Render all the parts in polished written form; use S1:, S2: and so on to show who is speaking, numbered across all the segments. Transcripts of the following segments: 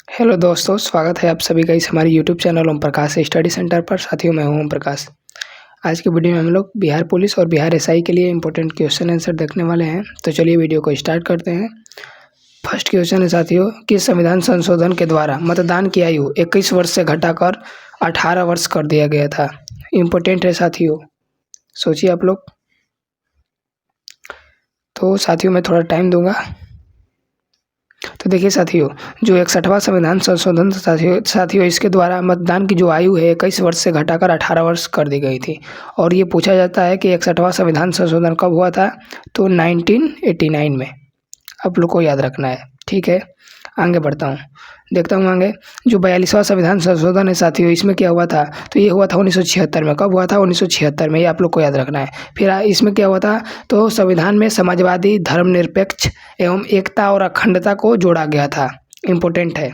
S1: Hello दोस्तों, स्वागत है आप सभी का इस हमारे YouTube channel Om Prakash study centre पर। साथियों, मैं हूं ओम प्रकाश। आज की वीडियो में हम लोग बिहार पुलिस और बिहार एसआई के लिए इंपॉर्टेंट क्वेश्चन आंसर देखने वाले हैं। तो चलिए वीडियो को स्टार्ट करते हैं। फर्स्ट क्वेश्चन है साथियों, किस संविधान संशोधन के द्वारा मतदान की आयु 21 वर्ष से घटाकर 18 वर्ष कर दिया गया था? इम्पोर्टेंट है साथियों, सोचिए आप लोग। तो साथियों मैं थोड़ा टाइम दूंगा। तो देखिए साथियों, जो 61वां संविधान संशोधन साथियों इसके द्वारा मतदान की जो आयु है 21 वर्ष से घटाकर 18 वर्ष कर दी गई थी। और ये पूछा जाता है कि 61वां संविधान संशोधन कब हुआ था? तो 1989 में। आप लोग को याद रखना है, ठीक है। आगे बढ़ता हूँ, देखता हूँ आगे। जो 42वां संविधान संशोधन है साथियों, इसमें क्या हुआ था? तो ये हुआ था 1976 में। कब हुआ था? 1976 में। ये आप लोग को याद रखना है। फिर इसमें क्या हुआ था? तो संविधान में समाजवादी, धर्मनिरपेक्ष एवं एकता और अखंडता को जोड़ा गया था। इम्पोर्टेंट है।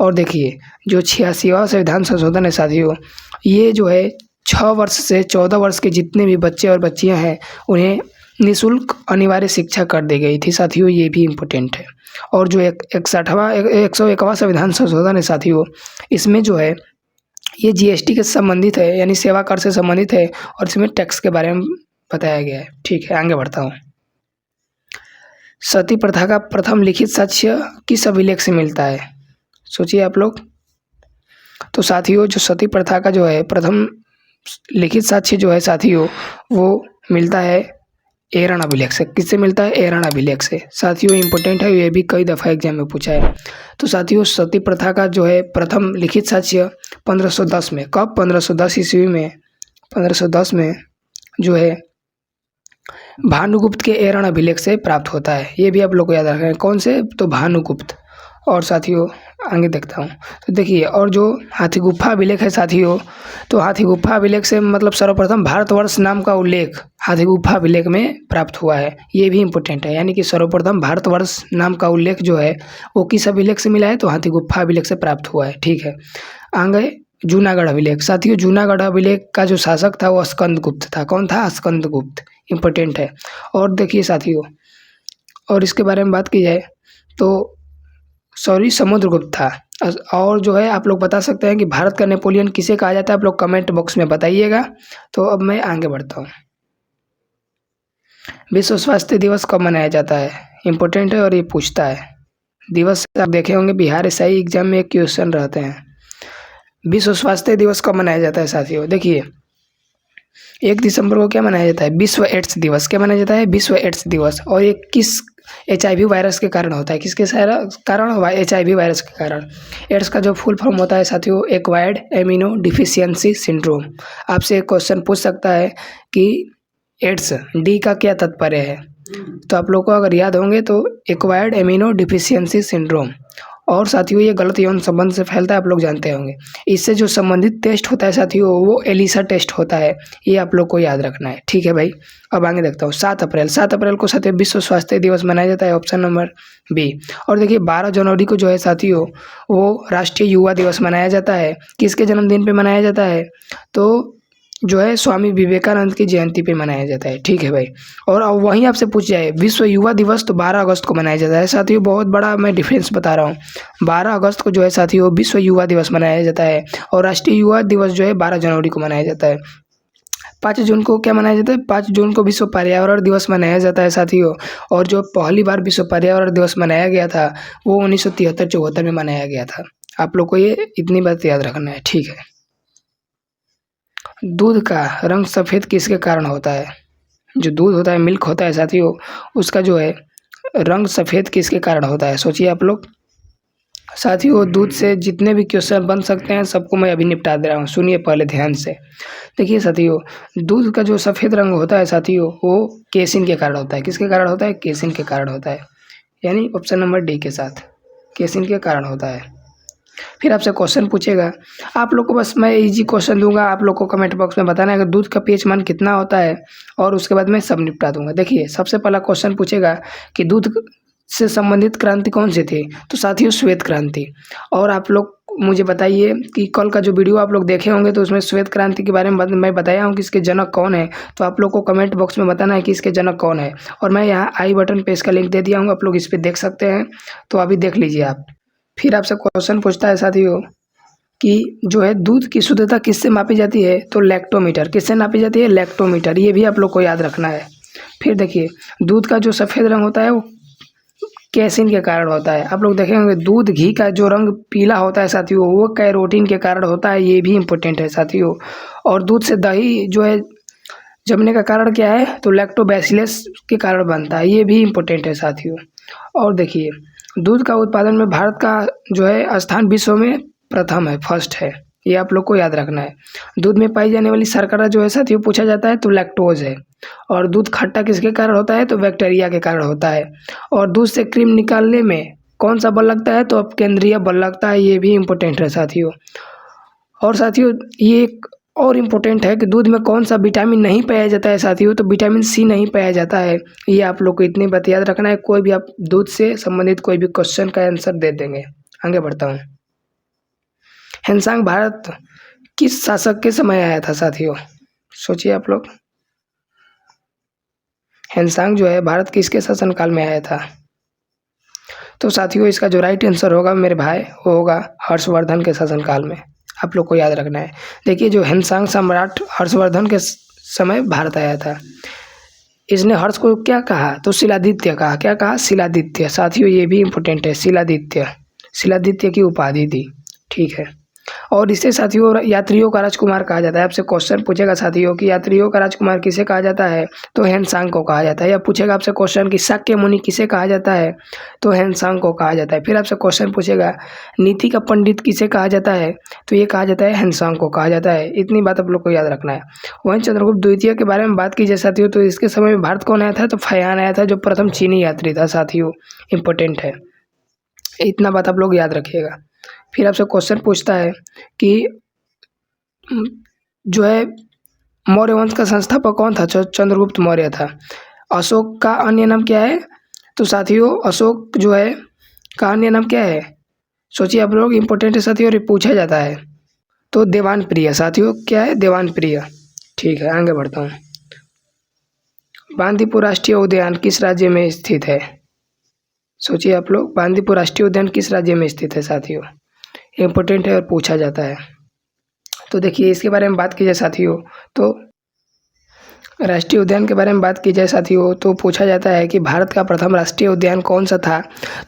S1: और देखिए, जो 86वां संविधान संशोधन है साथियों, ये जो है 6 वर्ष से 14 वर्ष के जितने भी बच्चे और बच्चियां हैं उन्हें निःशुल्क अनिवार्य शिक्षा कर दी गई थी साथियों। ये भी इम्पोर्टेंट है। और जो 101वां संविधान संशोधन है साथियों, इसमें जो है ये जीएसटी के संबंधित है, यानी सेवा कर से संबंधित है। और इसमें टैक्स के बारे में बताया गया है, ठीक है। आगे बढ़ता हूँ। सती प्रथा का प्रथम लिखित साक्ष्य किस अभिलेख से मिलता है? सोचिए आप लोग। तो साथियों, जो सती प्रथा का जो है प्रथम लिखित साक्ष्य जो है साथियों, वो मिलता है एरण अभिलेख से। किससे मिलता है? एरण अभिलेख से। साथियों इम्पोर्टेंट है, ये भी कई दफ़ा एग्जाम में पूछा है। तो साथियों, सती प्रथा का जो है प्रथम लिखित साक्ष्य 1510 में। कब? 1510 ईस्वी में। 1510 में जो है भानुगुप्त के एरण अभिलेख से प्राप्त होता है। ये भी आप लोग को याद रखना है। कौन से? तो भानुगुप्त। और साथियों आगे देखता हूँ। तो देखिए, और जो हाथी गुफा अभिलेख है साथियों, तो हाथी गुफा अभिलेख से मतलब सर्वप्रथम भारतवर्ष नाम का उल्लेख हाथी गुफा अभिलेख में प्राप्त हुआ है। ये भी इम्पोर्टेंट है, यानी कि सर्वप्रथम भारतवर्ष नाम का उल्लेख जो है वो किस अभिलेख से मिला है? तो हाथी गुफा अभिलेख से प्राप्त हुआ है, ठीक है। आगे जूनागढ़ अभिलेख। साथियों, जूनागढ़ अभिलेख का जो शासक था वो स्कंदगुप्त था। कौन था? स्कंदगुप्त। इम्पोर्टेंट है। और देखिए साथियों, और इसके बारे में बात की जाए तो समुद्रगुप्त था। और जो है आप लोग बता सकते हैं कि भारत का नेपोलियन किसे कहा जाता है? आप लोग कमेंट बॉक्स में बताइएगा। तो अब मैं आगे बढ़ता हूँ। विश्व स्वास्थ्य दिवस कब मनाया जाता है? इम्पोर्टेंट है और ये पूछता है। दिवस आप देखे होंगे बिहार एसआई एग्जाम में एक क्वेश्चन रहते हैं। विश्व स्वास्थ्य दिवस कब मनाया जाता है साथियों? देखिए, 1 दिसंबर को क्या मनाया जाता है? विश्व एड्स दिवस। क्या मनाया जाता है? विश्व एड्स दिवस। और ये किस HIV वायरस के कारण होता है? किसके कारण? HIV वायरस के कारण। एड्स का जो फुल फॉर्म होता है साथियों, एक्वायर्ड एमिनो डिफिशियंसी सिंड्रोम। आपसे एक क्वेश्चन पूछ सकता है कि एड्स डी का क्या तात्पर्य है? तो आप लोग को अगर याद होंगे तो एक्वायर्ड एमिनो डिफिशियंसी सिंड्रोम। और साथियों, ये गलत यौन संबंध से फैलता है, आप लोग जानते होंगे। इससे जो संबंधित टेस्ट होता है साथियों, वो एलिसा टेस्ट होता है। ये आप लोग को याद रखना है, ठीक है भाई। अब आगे देखता हूँ। 7 अप्रैल को साथियों विश्व स्वास्थ्य दिवस मनाया जाता है। Option number B. और देखिए, 12 जनवरी को जो है साथियों वो राष्ट्रीय युवा दिवस मनाया जाता है। किसके जन्मदिन पे मनाया जाता है? तो जो है स्वामी विवेकानंद की जयंती पे मनाया जाता है, ठीक है भाई। और अब वहीं आपसे पूछ जाए विश्व युवा दिवस, तो 12 अगस्त को मनाया जाता है साथियों। बहुत बड़ा मैं डिफरेंस बता रहा हूँ। 12 अगस्त को जो है साथियों विश्व युवा दिवस मनाया जाता है। और राष्ट्रीय युवा दिवस जो है 12 जनवरी को मनाया जाता है। 5 जून को क्या मनाया जाता है? 5 जून को विश्व पर्यावरण दिवस मनाया जाता है साथियों। और जो पहली बार विश्व पर्यावरण दिवस मनाया गया था वो 1973-74 में मनाया गया था। आप लोग को ये इतनी बात याद रखना है, ठीक है। दूध का रंग सफ़ेद किसके कारण होता है? जो दूध होता है, मिल्क होता है साथियों, उसका जो है रंग सफ़ेद किसके कारण होता है? सोचिए आप लोग। साथियों, दूध से जितने भी क्वेश्चन बन सकते हैं सबको मैं अभी निपटा दे रहा हूँ, सुनिए पहले ध्यान से। देखिए साथियों, दूध का जो सफ़ेद रंग होता है साथियों, वो केसिन के कारण होता है। किसके कारण होता है? केसिन के कारण होता है, यानी ऑप्शन नंबर डी के साथ, केसिन के कारण होता है। फिर आपसे क्वेश्चन पूछेगा, आप लोग को बस मैं इजी क्वेश्चन दूंगा, आप लोग को कमेंट बॉक्स में बताना है कि दूध का पीएच मान कितना होता है, और उसके बाद मैं सब निपटा दूंगा। देखिए, सबसे पहला क्वेश्चन पूछेगा कि दूध से संबंधित क्रांति कौन सी थी? तो साथियों श्वेत क्रांति। और आप लोग मुझे बताइए कि कल का जो वीडियो आप लोग देखे होंगे तो उसमें श्वेत क्रांति के बारे में मैं बताया हूँ कि इसके जनक कौन है। तो आप लोग को कमेंट बॉक्स में बताना है कि इसके जनक कौन है। और मैं यहाँ आई बटन पे इसका लिंक दे दिया हूँ, आप लोग इस पर देख सकते हैं। तो अभी देख लीजिए आप। फिर आपसे क्वेश्चन पूछता है साथियों कि जो है दूध की शुद्धता किससे मापी जाती है, तो लैक्टोमीटर। किससे नापी जाती है, लैक्टोमीटर। ये भी आप लोग को याद रखना है। फिर देखिए दूध का जो सफ़ेद रंग होता है वो कैसीन के कारण होता है। आप लोग देखे होंगे दूध घी का जो रंग पीला होता है साथियों वो कैरोटीन के कारण होता है, ये भी इम्पोर्टेंट है साथियों। और दूध से दही जो है जमने का कारण क्या है, तो लैक्टोबैसिलस के कारण बनता है, ये भी इम्पोर्टेंट है साथियों। और देखिए दूध का उत्पादन में भारत का जो है स्थान विश्व में प्रथम है, फर्स्ट है, ये आप लोग को याद रखना है। दूध में पाई जाने वाली शर्करा जो है साथियों पूछा जाता है तो लैक्टोज है। और दूध खट्टा किसके कारण होता है, तो बैक्टीरिया के कारण होता है। और दूध से क्रीम निकालने में कौन सा बल लगता है, तो अपकेंद्रीय बल लगता है, ये भी इम्पोर्टेंट है साथियों। और साथियों ये एक और इम्पोर्टेंट है कि दूध में कौन सा विटामिन नहीं पाया जाता है साथियों, तो विटामिन सी नहीं पाया जाता है। ये आप लोग को इतनी बात याद रखना है, कोई भी आप दूध से संबंधित कोई भी क्वेश्चन का आंसर दे देंगे। आगे बढ़ता हूँ। हेनसांग भारत किस शासक के समय आया था साथियों, सोचिए आप लोग। हेनसांग जो है भारत किसके शासनकाल में आया था, तो साथियों इसका जो राइट आंसर होगा मेरे भाई वो होगा हर्षवर्धन के शासनकाल में। आप लोग को याद रखना है। देखिए जो हेनसांग सम्राट हर्षवर्धन के समय भारत आया था, इसने हर्ष को क्या कहा, तो शिलादित्य कहा। क्या कहा, शिलादित्य। साथियों ये भी इम्पोर्टेंट है, शिलादित्य। शिलादित्य की उपाधि दी, ठीक है। और इसे साथियों यात्रियों का राजकुमार कहा जाता है। आपसे क्वेश्चन पूछेगा साथियों कि यात्रियों का राजकुमार किसे कहा जाता है, तो हेनसांग को कहा जाता है। या पूछेगा आपसे क्वेश्चन कि शाक्य मुनि किसे कहा जाता है, तो हेनसांग को कहा जाता है। फिर आपसे क्वेश्चन पूछेगा नीति का पंडित किसे कहा जाता है, तो ये कहा जाता है हेनसांग को कहा जाता है। इतनी बात आप लोग को याद रखना है। वहीं चंद्रगुप्त द्वितीय के बारे में बात की जाए साथियों, तो इसके समय में भारत कौन आया था, तो फयान आया था, जो प्रथम चीनी यात्री था साथियों। इम्पोर्टेंट है, इतना बात आप लोग याद रखिएगा। फिर आपसे क्वेश्चन पूछता है कि जो है मौर्य वंश का संस्थापक कौन था, चंद्रगुप्त मौर्य था। अशोक का अन्य नाम क्या है, तो साथियों अशोक जो है का अन्य नाम क्या है, सोचिए आप लोग। इम्पोर्टेंट है साथियों और ये पूछा जाता है, तो देवान प्रिय। साथियों क्या है, देवान प्रिय, ठीक है। आगे बढ़ता हूँ। बांदीपुर राष्ट्रीय उद्यान किस राज्य में स्थित है, सोचिए आप लोग। बांदीपुर राष्ट्रीय उद्यान किस राज्य में स्थित है साथियों, इम्पोर्टेंट है और पूछा जाता है। तो देखिए इसके बारे में बात की जाए साथियों, तो राष्ट्रीय उद्यान के बारे में बात की जाए साथियों, तो पूछा जाता है कि भारत का प्रथम राष्ट्रीय उद्यान कौन सा था,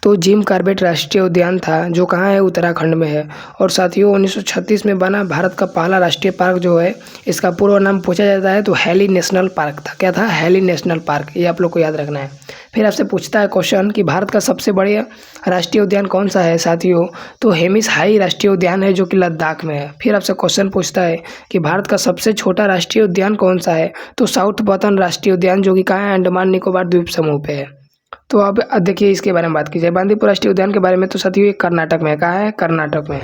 S1: तो जिम कॉर्बेट राष्ट्रीय उद्यान था, जो कहाँ है, उत्तराखंड में है। और साथियों 1936 में बना भारत का पहला राष्ट्रीय पार्क जो है, इसका पूर्व नाम पूछा जाता है तो हैली नेशनल पार्क था। क्या था, हैली नेशनल पार्क, ये आप लोग को याद रखना है। फिर आपसे पूछता है क्वेश्चन कि भारत का सबसे बड़े राष्ट्रीय उद्यान कौन सा है साथियों, तो हेमिस हाई राष्ट्रीय उद्यान है, जो कि लद्दाख में है। फिर आपसे क्वेश्चन पूछता है कि भारत का सबसे छोटा राष्ट्रीय उद्यान कौन सा है, तो साउथ बटन राष्ट्रीय उद्यान, जो कि कहाँ है, अंडमान निकोबार द्वीप समूह पे है। तो अब देखिए इसके बारे में बात की जाए बांदीपुर राष्ट्रीय उद्यान के बारे में, तो साथियों ये कर्नाटक में है। कहाँ है, कर्नाटक में।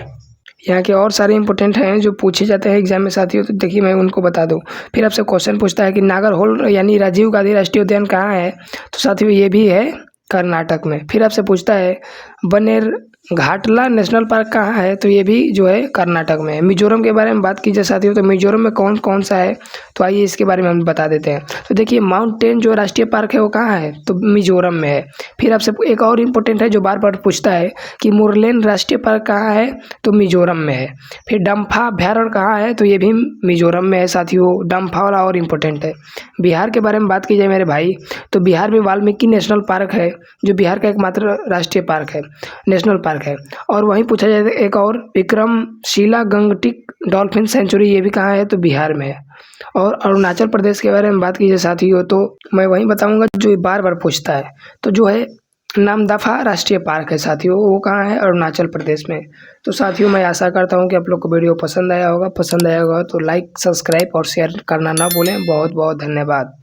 S1: यहाँ के और सारे इंपॉर्टेंट हैं जो पूछे जाते हैं एग्जाम में साथियों, तो देखिए मैं उनको बता दूं। फिर आपसे क्वेश्चन पूछता है कि नागरहोल यानी राजीव गांधी राष्ट्रीय उद्यान कहाँ है, तो साथियों ये भी है कर्नाटक में। फिर आपसे पूछता है बनेर घाटला नेशनल पार्क कहाँ है, तो ये भी जो है कर्नाटक में है। मिजोरम के बारे में बात की जाए साथियों, तो मिजोरम में कौन कौन सा है, तो आइए इसके बारे में हम बता देते हैं। तो देखिए माउंटेन जो राष्ट्रीय पार्क है वो कहाँ है, तो मिजोरम में है। फिर आपसे एक और इम्पोर्टेंट है जो बार बार पूछता है कि मुरलेन राष्ट्रीय पार्क कहाँ है, तो मिजोरम में है। फिर डम्फा अभ्यारण्य कहाँ है, तो ये भी मिजोरम में है साथियों। डम्फा वाला और इम्पोर्टेंट है। बिहार के बारे में बात की जाए मेरे भाई, तो बिहार में वाल्मीकि नेशनल पार्क है, जो बिहार का एकमात्र राष्ट्रीय पार्क है, नेशनल पार्क है। और वहीं पूछा जाए एक और विक्रमशिला गंगटिक डॉल्फिन सेंचुरी, ये भी कहाँ है, तो बिहार में है। और अरुणाचल प्रदेश के बारे में बात की जाए साथियों, तो मैं वहीं बताऊंगा जो बार बार पूछता है, तो जो है नामदफा राष्ट्रीय पार्क है साथियों, वो कहाँ है, अरुणाचल प्रदेश में। तो साथियों मैं आशा करता हूँ कि आप लोग को वीडियो पसंद आया होगा। पसंद आया होगा तो लाइक, सब्सक्राइब और शेयर करना ना भूलें। बहुत बहुत धन्यवाद।